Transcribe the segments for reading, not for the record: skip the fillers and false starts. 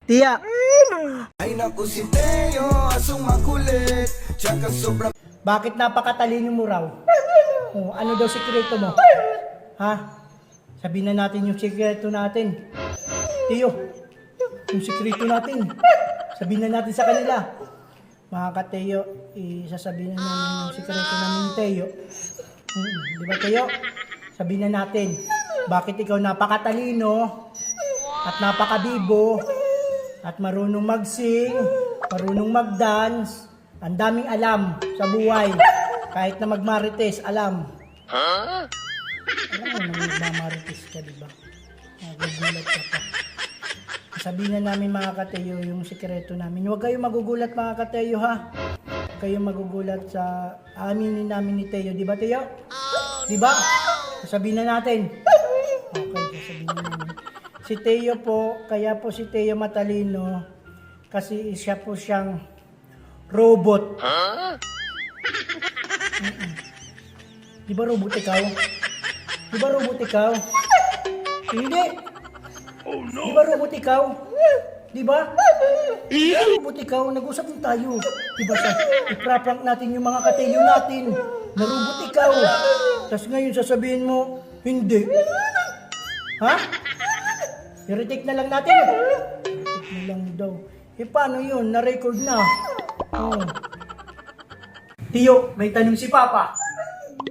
Tiya. Ay naku si Teo, asong makulit. Tsaka sobrang... Bakit napakatalino mo raw? Oh, ano daw sikreto mo? Ha? Sabihin na natin yung sikreto natin. Tiyo, yung sikreto natin. Sabihin na natin sa kanila. Mga ka-Teo, isasabihin na namin yung sikreto namin ni Teo. Di ba Teo? Sabihin na natin, bakit ikaw napakatalino at napakabibo at marunong mag-sing, marunong mag-dance, ang daming alam sa buhay. Kahit na magmarites, alam. Alam mo na magmamarites ka, di ba? Magugulat ka pa. Sabihin na namin mga ka-Teo yung sikreto namin. Huwag kayong magugulat mga ka-Teo ha. Huwag kayong magugulat sa aminin namin ni Teo. Di ba Teo? Di ba? Sabihin na natin. Okay, sasabihin na namin. Si Teo po, kaya po si Teo matalino kasi siya po siyang robot. Di ba robot ikaw? Di ba robot ikaw? Hindi. Oh, no. Di ba robot ikaw? Di ba? Robot ikaw, nag-usap din tayo. Di ba sa ipra-prank natin yung mga ka-Teo natin na robot ikaw. Tapos ngayon sasabihin mo, hindi. Ha? I-retake na lang natin. I-retake na lang daw. Eh paano yun? Na-record na. Oh. Tiyo, may tanong si Papa.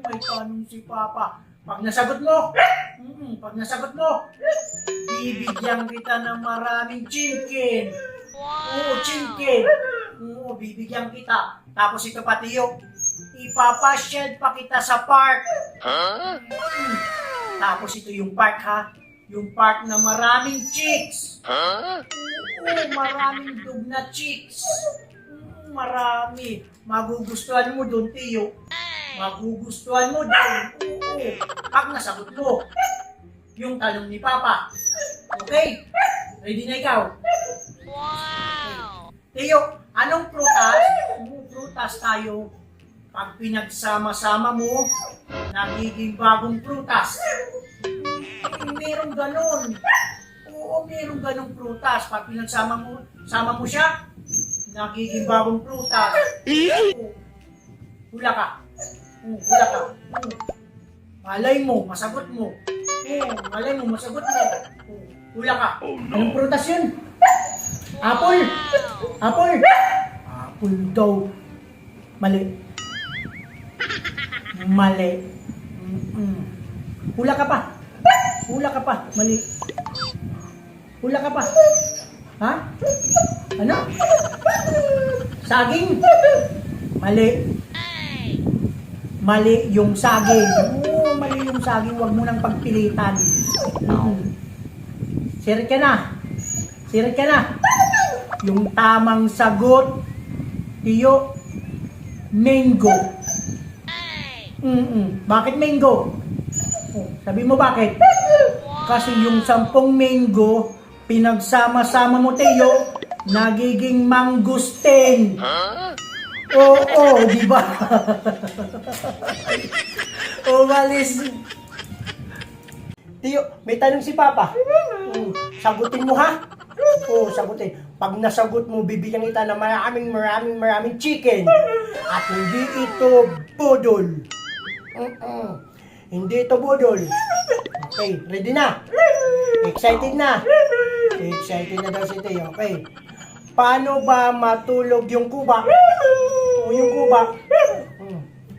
May tanong si Papa. Pag nasagot mo, bibigyan kita ng maraming chicken. Oo, chicken. Oo, bibigyan kita. Tapos ito pa, Tiyo, ipapasyal pa kita sa park. Tapos ito yung park, ha? Yung park na maraming chicks. Oo, maraming dog na chicks. Marami. Magugustuhan mo doon, Tiyo. Magugustuhan mo doon. Oo. Pag nasagot mo yung tanong ni Papa. Okay? Ready na ikaw? Wow! Tiyo, anong prutas? Prutas tayo. Pag pinagsama-sama mo, nagiging bagong prutas. Merong ganon. Oo, merong ganong prutas. Pag pinagsama mo siya, nagiging bagong prutas. Oo. Hula ka. Hula ka. Malay mo, masagot mo. Malay mo, masagot mo. Hula ka. Anong prutas yun? Apple. Apple. Apple daw. Mali. Mali. Hula ka pa. Hula ka pa. Mali. Hula ka pa. Ha? Ano? Saging. Mali. Mali yung saging. Oo, mali yung saging. Huwag mo nang pagpilitan. Sirit ka na. Sirit ka na. Yung tamang sagot, Tiyo, mango. Bakit mango? Oh, sabi mo bakit? Kasi yung 10 mango, pinagsama-sama mo, Tiyo, nagiging mangustin. Oo, di ba? Umalis. Tiyo, may tanong si Papa. Sagutin mo ha? Oo, sagutin. Pag nasagot mo, bibigyan kita ng maraming chicken. At hindi ito budol. Hindi ito budol. Okay, ready na? Excited na? Excited na daw si Tiyo. Okay. Paano ba matulog yung kuba? O yung kuba?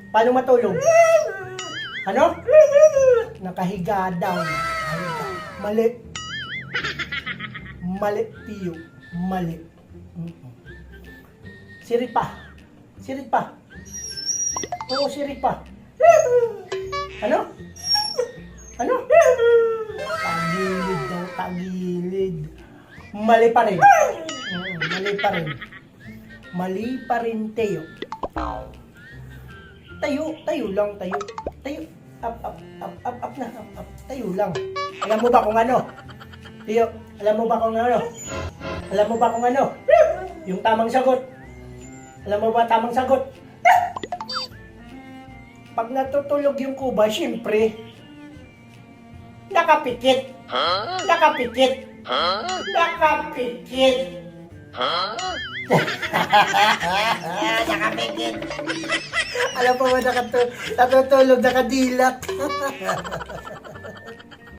Paano matulog? Ano? Nakahiga daw. Mali. Mali, Tiyo. Mali. Sirit pa. Sirit pa. Oo, sirit pa. Ano? Ano? Tagilid daw, tagilid. Mali pa rin. Mali pa rin. Mali pa rin, Teo. Tayo lang, tayo. Tayo. Up na, up. Tayo lang. Alam mo ba kung ano? Teo, alam mo ba kung ano? Alam mo ba kung ano? Yung tamang sagot. Alam mo ba tamang sagot? Pag natutulog yung kuba, syempre, nakapikit. Nakapikit. Nakapikit. Nakapikit. Alam pa ba natutulog nakadilak?